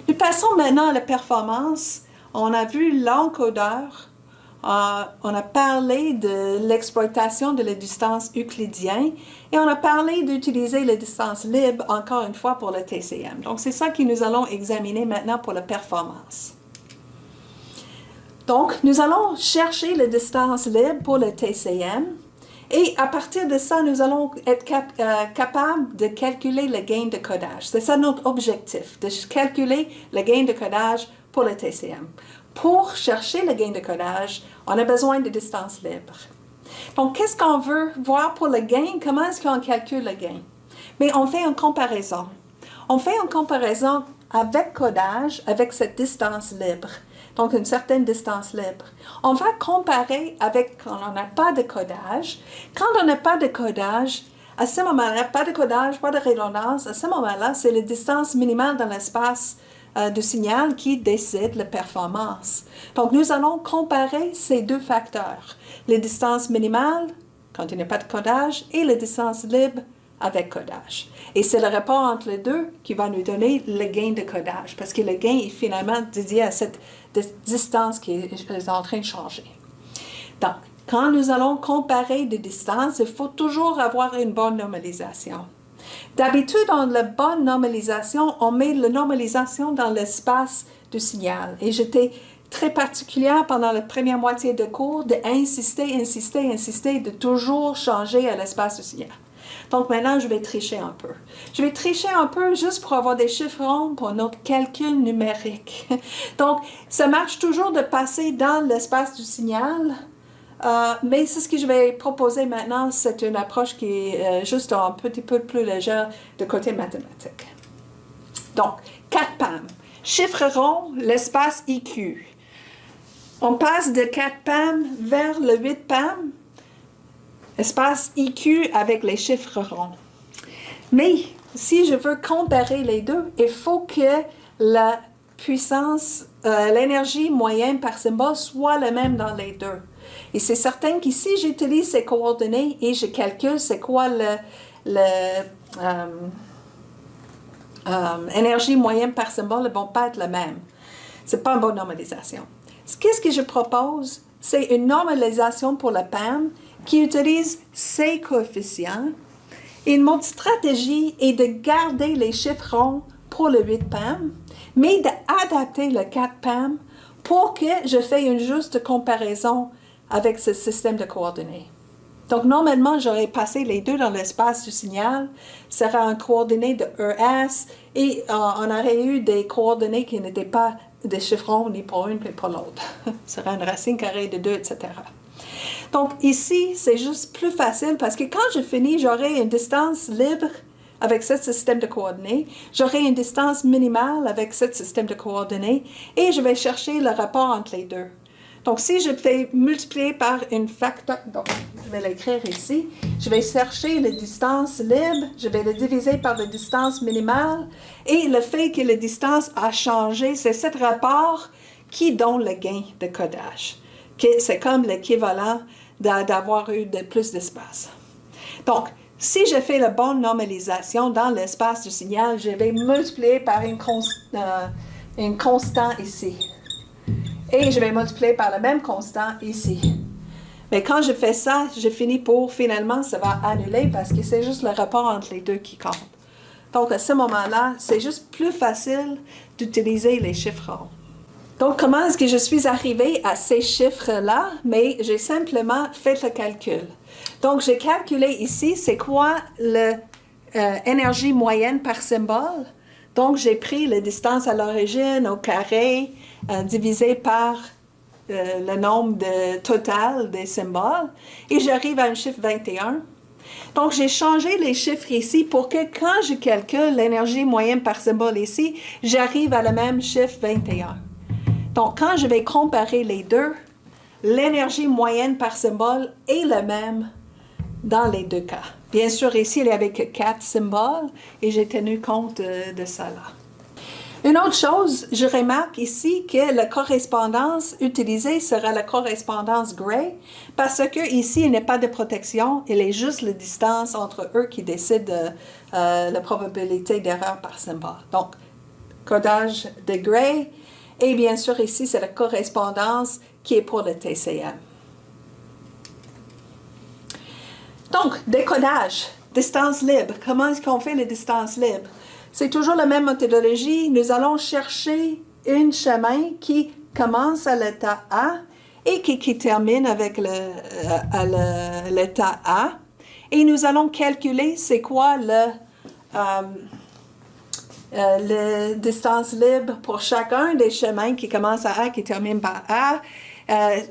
Nous passons maintenant à la performance. On a vu l'encodeur. On a parlé de l'exploitation de la distance euclidienne et on a parlé d'utiliser la distance libre encore une fois pour le TCM. Donc, c'est ça que nous allons examiner maintenant pour la performance. Donc, nous allons chercher la distance libre pour le TCM et à partir de ça, nous allons être capables de calculer le gain de codage. C'est ça notre objectif, de calculer le gain de codage pour le TCM. Pour chercher le gain de codage, on a besoin de distance libre. Donc, qu'est-ce qu'on veut voir pour le gain? Comment est-ce qu'on calcule le gain? Mais on fait une comparaison. On fait une comparaison avec codage, avec cette distance libre. Donc, une certaine distance libre. On va comparer avec quand on n'a pas de codage. Quand on n'a pas de codage, à ce moment-là, pas de codage, pas de redondance, à ce moment-là, c'est la distance minimale dans l'espace de signal qui décide la performance. Donc, nous allons comparer ces deux facteurs, les distances minimales, quand il n'y a pas de codage, et les distances libres avec codage. Et c'est le rapport entre les deux qui va nous donner le gain de codage, parce que le gain est finalement dédié à cette distance qui est en train de changer. Donc, quand nous allons comparer des distances, il faut toujours avoir une bonne normalisation. D'habitude, dans la bonne normalisation, on met la normalisation dans l'espace du signal. Et j'étais très particulière pendant la première moitié de cours d'insister, de toujours changer à l'espace du signal. Donc maintenant, je vais tricher un peu. Je vais tricher un peu juste pour avoir des chiffres ronds pour notre calcul numérique. Donc, ça marche toujours de passer dans l'espace du signal. Mais c'est ce que je vais proposer maintenant, c'est une approche qui est juste un petit peu plus légère de côté mathématique. Donc, 4 PAM. Chiffre rond, l'espace IQ. On passe de 4 PAM vers le 8 PAM, espace IQ avec les chiffres ronds. Mais si je veux comparer les deux, il faut que la puissance, l'énergie moyenne par symbole soit la même dans les deux. Et c'est certain que si j'utilise ces coordonnées et je calcule c'est quoi l'énergie moyenne par symbole, elles ne vont pas être la même. Ce n'est pas une bonne normalisation. Qu'est-ce que je propose? C'est une normalisation pour la PAM qui utilise ces coefficients. Et mon stratégie est de garder les chiffres ronds pour le 8 PAM, mais d'adapter le 4 PAM pour que je fasse une juste comparaison avec ce système de coordonnées. Donc, normalement, j'aurais passé les deux dans l'espace du signal. Ce serait un coordonnée de ES et on aurait eu des coordonnées qui n'étaient pas des chiffres ronds ni pour une ni pour l'autre. Ce serait une racine carrée de 2, etc. Donc, ici, c'est juste plus facile parce que quand je finis, j'aurai une distance libre avec ce système de coordonnées. J'aurai une distance minimale avec ce système de coordonnées et je vais chercher le rapport entre les deux. Donc, si je fais multiplier par une facteur, donc je vais l'écrire ici, je vais chercher la distance libre, je vais le diviser par la distance minimale, et le fait que la distance a changé, c'est ce rapport qui donne le gain de codage. C'est comme l'équivalent d'avoir eu plus d'espace. Donc, si je fais la bonne normalisation dans l'espace du signal, je vais multiplier par une constante ici. Et je vais multiplier par le même constant ici. Mais quand je fais ça, je finis finalement, ça va annuler parce que c'est juste le rapport entre les deux qui compte. Donc, à ce moment-là, c'est juste plus facile d'utiliser les chiffres ronds. Donc, comment est-ce que je suis arrivée à ces chiffres-là? Mais j'ai simplement fait le calcul. Donc, j'ai calculé ici, c'est quoi l'énergie moyenne par symbole. Donc, j'ai pris la distance à l'origine au carré divisé par le nombre total des symboles et j'arrive à un chiffre 21. Donc, j'ai changé les chiffres ici pour que quand je calcule l'énergie moyenne par symbole ici, j'arrive à le même chiffre 21. Donc, quand je vais comparer les deux, l'énergie moyenne par symbole est la même dans les deux cas. Bien sûr, ici, il n'y avait que 4 symboles et j'ai tenu compte de ça là. Une autre chose, je remarque ici que la correspondance utilisée sera la correspondance Gray parce que ici, il n'y a pas de protection, il est juste la distance entre eux qui décide la probabilité d'erreur par symbole. Donc, codage de Gray. Et bien sûr, ici, c'est la correspondance qui est pour le TCM. Donc, décodage, distance libre. Comment est-ce qu'on fait les distances libres? C'est toujours la même méthodologie. Nous allons chercher un chemin qui commence à l'état A et qui termine avec l'état A. Et nous allons calculer c'est quoi la distance libre pour chacun des chemins qui commencent à A, qui terminent par A.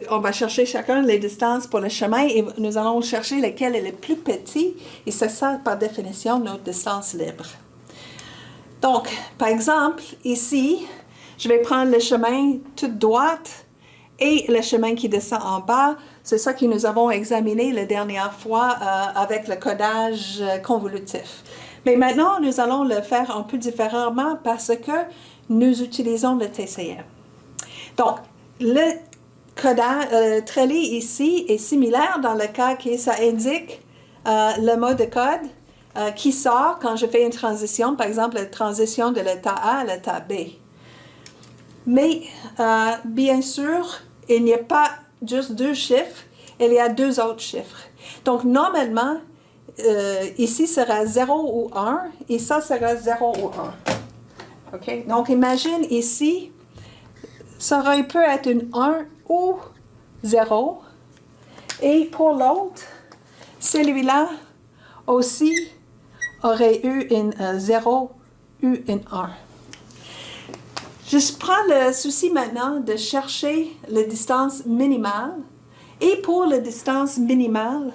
On va chercher chacun les distances pour le chemin et nous allons chercher lequel est le plus petit. Et c'est ça, par définition, notre distance libre. Donc, par exemple, ici, je vais prendre le chemin tout droite et le chemin qui descend en bas. C'est ça que nous avons examiné la dernière fois avec le codage convolutif. Mais maintenant, nous allons le faire un peu différemment parce que nous utilisons le TCM. Donc, le trailer ici est similaire dans le cas que ça indique le mode de code qui sort quand je fais une transition, par exemple la transition de l'état A à l'état B. Mais bien sûr, il n'y a pas juste deux chiffres, il y a deux autres chiffres. Donc normalement, ici sera 0 ou 1 et ça sera 0 ou 1. Okay? Donc imagine ici, ça peut être une 1 ou 0. Et pour l'autre, celui-là aussi aurait eu une 0 ou une 1. Je prends le souci maintenant de chercher la distance minimale. Et pour la distance minimale,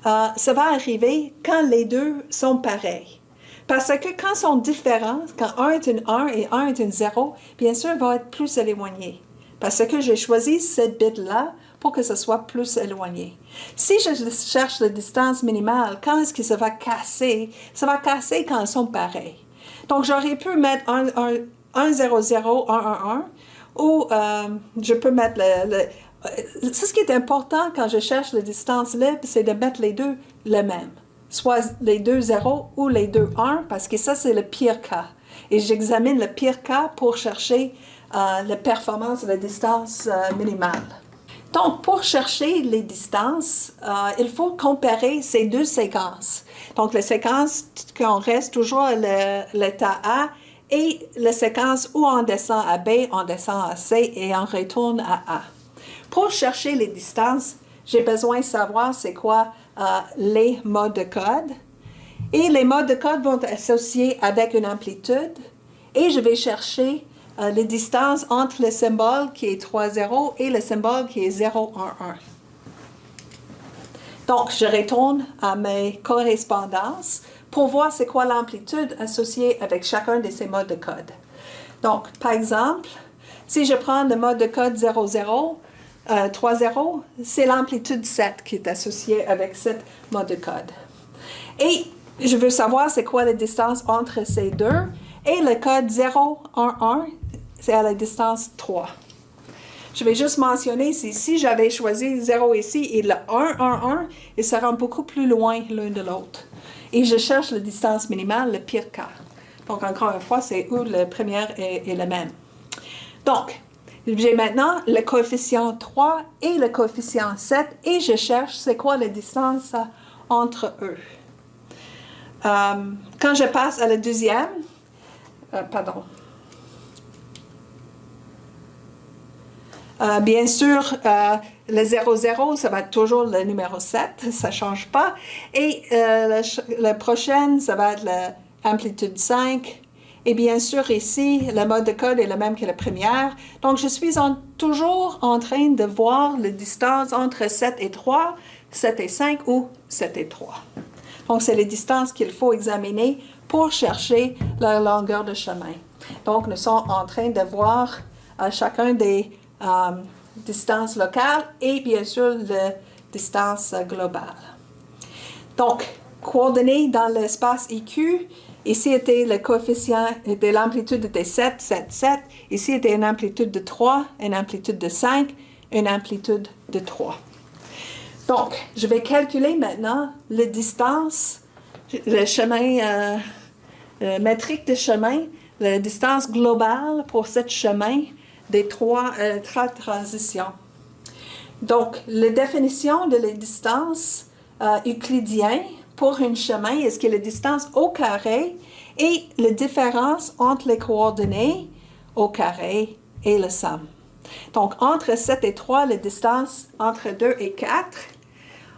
ça va arriver quand les deux sont pareils. Parce que quand ils sont différents, quand 1 est une 1 et 1 est une 0, bien sûr, ils vont être plus éloignés. Parce que j'ai choisi cette bit-là pour que ce soit plus éloigné. Si je cherche la distance minimale, quand est-ce que ça va casser? Ça va casser quand ils sont pareils. Donc, j'aurais pu mettre 1, 0, 0, 1, 1, 1, ou je peux mettre ce qui est important quand je cherche la distance libre, c'est de mettre les deux le même. Soit les deux 0 ou les deux 1, parce que ça, c'est le pire cas. Et j'examine le pire cas pour chercher la performance de la distance minimale. Donc, pour chercher les distances, il faut comparer ces deux séquences. Donc, la séquence qu'on reste toujours à l'état A et la séquence où on descend à B, on descend à C et on retourne à A. Pour chercher les distances, j'ai besoin de savoir c'est quoi les modes de code. Et les modes de code vont être associés avec une amplitude. Et je vais chercher les distances entre le symbole qui est 3, 0 et le symbole qui est 0, 1, 1. Donc, je retourne à mes correspondances pour voir c'est quoi l'amplitude associée avec chacun de ces modes de code. Donc, par exemple, si je prends le mode de code 0, 0, 3, 0, c'est l'amplitude 7 qui est associée avec ce mode de code. Et je veux savoir c'est quoi la distance entre ces deux. Et le code 0, 1, 1, c'est à la distance 3. Je vais juste mentionner, si j'avais choisi 0 ici et le 1, 1, 1, ils seront beaucoup plus loin l'un de l'autre. Et je cherche la distance minimale, le pire cas. Donc, encore une fois, c'est où le premier est le même. Donc, j'ai maintenant le coefficient 3 et le coefficient 7 et je cherche c'est quoi la distance entre eux. Quand je passe à la deuxième, bien sûr, le 0, 0, ça va être toujours le numéro 7, ça ne change pas. Et la prochaine, ça va être l'amplitude 5. Et bien sûr, ici, le mode de code est le même que la première. Donc, je suis toujours en train de voir la distance entre 7 et 3, 7 et 5 ou 7 et 3. Donc, c'est les distances qu'il faut examiner pour chercher la longueur de chemin. Donc, nous sommes en train de voir chacun des distances locales et bien sûr la distance globale. Donc, coordonnées dans l'espace IQ, ici était le coefficient de l'amplitude était 7, 7, 7. Ici était une amplitude de 3, une amplitude de 5, une amplitude de 3. Donc, je vais calculer maintenant la distance, le chemin métrique de chemin la distance globale pour ce chemin des trois transitions. Donc, la définition de la distance euclidienne pour un chemin est que la distance au carré et la différence entre les coordonnées au carré et la somme. Donc, entre 7 et 3, la distance entre 2 et 4.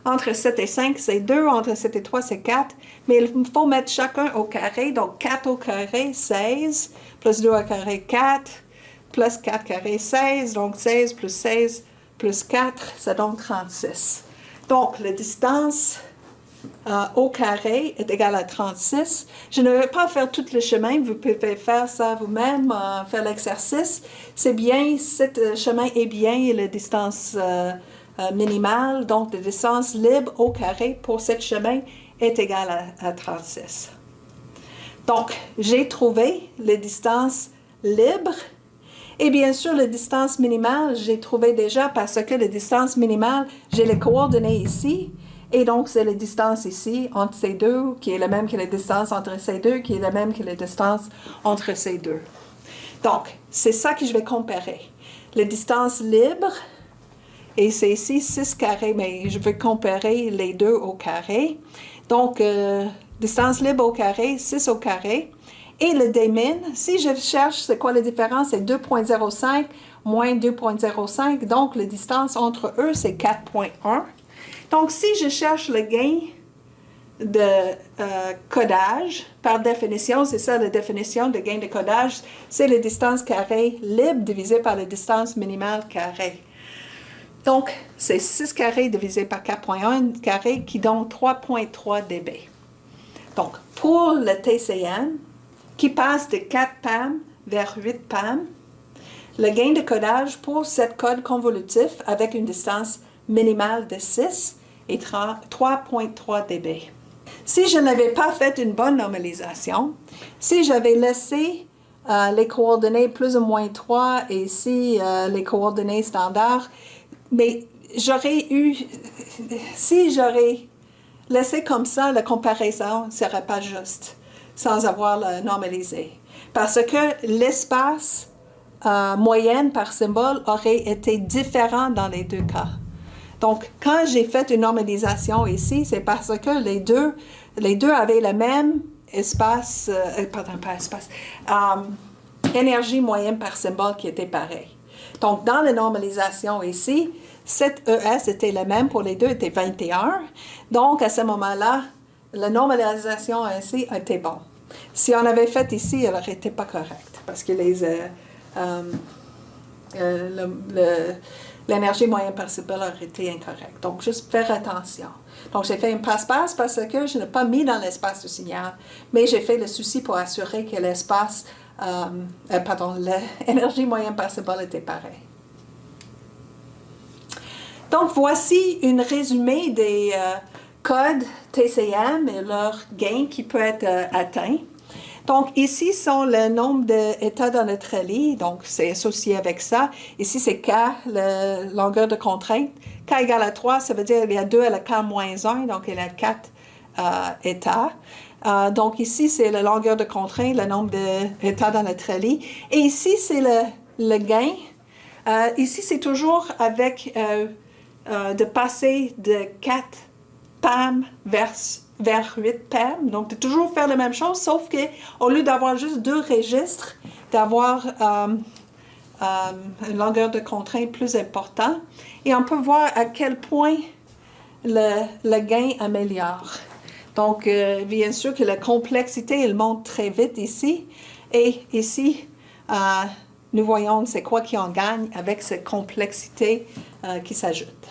Entre 7 et 5, c'est 2. Entre 7 et 3, c'est 4. Mais il faut mettre chacun au carré. Donc, 4 au carré, 16. Plus 2 au carré, 4. Plus 4 carré, 16. Donc, 16 plus 16 plus 4, ça donne 36. Donc, la distance au carré est égale à 36. Je ne vais pas faire tout le chemin. Vous pouvez faire ça vous-même, faire l'exercice. C'est bien, ce chemin est bien la distance minimale. Donc, la distance libre au carré pour ce chemin est égale à 36. Donc, j'ai trouvé la distance libre. Et bien sûr, la distance minimale, j'ai trouvé déjà parce que la distance minimale, j'ai les coordonnées ici. Et donc, c'est la distance ici entre ces deux, qui est la même que la distance entre ces deux, qui est la même que la distance entre ces deux. Donc, c'est ça que je vais comparer. La distance libre, et c'est ici 6 carrés, mais je vais comparer les deux au carré. Donc, distance libre au carré, 6 au carré. Et le démin, si je cherche c'est quoi la différence, c'est 2,05 moins 2,05. Donc, la distance entre eux, c'est 4,1. Donc, si je cherche le gain de codage, par définition, c'est ça la définition de gain de codage, c'est la distance carrée libre divisée par la distance minimale carrée. Donc, c'est 6 carrés divisé par 4,1 carré qui donne 3,3 dB. Donc, pour le TCM, qui passe de 4 PAM vers 8 PAM, le gain de codage pour cette code convolutif avec une distance minimale de 6 est 3,3 dB. Si je n'avais pas fait une bonne normalisation, si j'avais laissé les coordonnées plus ou moins 3 et ici les coordonnées standards, mais si j'aurais laissé comme ça, la comparaison ne serait pas juste sans avoir normalisé. Parce que l'espace moyenne par symbole aurait été différent dans les deux cas. Donc, quand j'ai fait une normalisation ici, c'est parce que les deux avaient le même espace, énergie moyenne par symbole qui était pareil. Donc, dans la normalisation ici, cette ES était la même pour les deux, était 21. Donc, à ce moment-là, la normalisation ici était bonne. Si on avait fait ici, elle n'aurait été pas correcte parce que l'énergie moyenne par symbole aurait été incorrecte. Donc, juste faire attention. Donc, j'ai fait un passe-passe parce que je n'ai pas mis dans l'espace du signal, mais j'ai fait le souci pour assurer que l'énergie moyenne par symbole était pareille. Donc, voici un résumé des codes TCM et leur gain qui peut être atteint. Donc, ici sont le nombre d'états dans le trellis, donc c'est associé avec ça. Ici, c'est K, la longueur de contrainte. K égale à 3, ça veut dire qu'il y a 2 à la K moins 1, donc il y a 4 états. Donc, ici, c'est la longueur de contrainte, le nombre d'états dans le trellis. Et ici, c'est le gain. Ici, c'est toujours avec de passer de 4 PAM vers 8 PAM. Donc, de toujours faire la même chose, sauf qu'au lieu d'avoir juste 2 registres, d'avoir une longueur de contrainte plus importante. Et on peut voir à quel point le gain améliore. Donc, bien sûr que la complexité, elle monte très vite ici. Et ici, nous voyons c'est quoi qui en gagne avec cette complexité qui s'ajoute.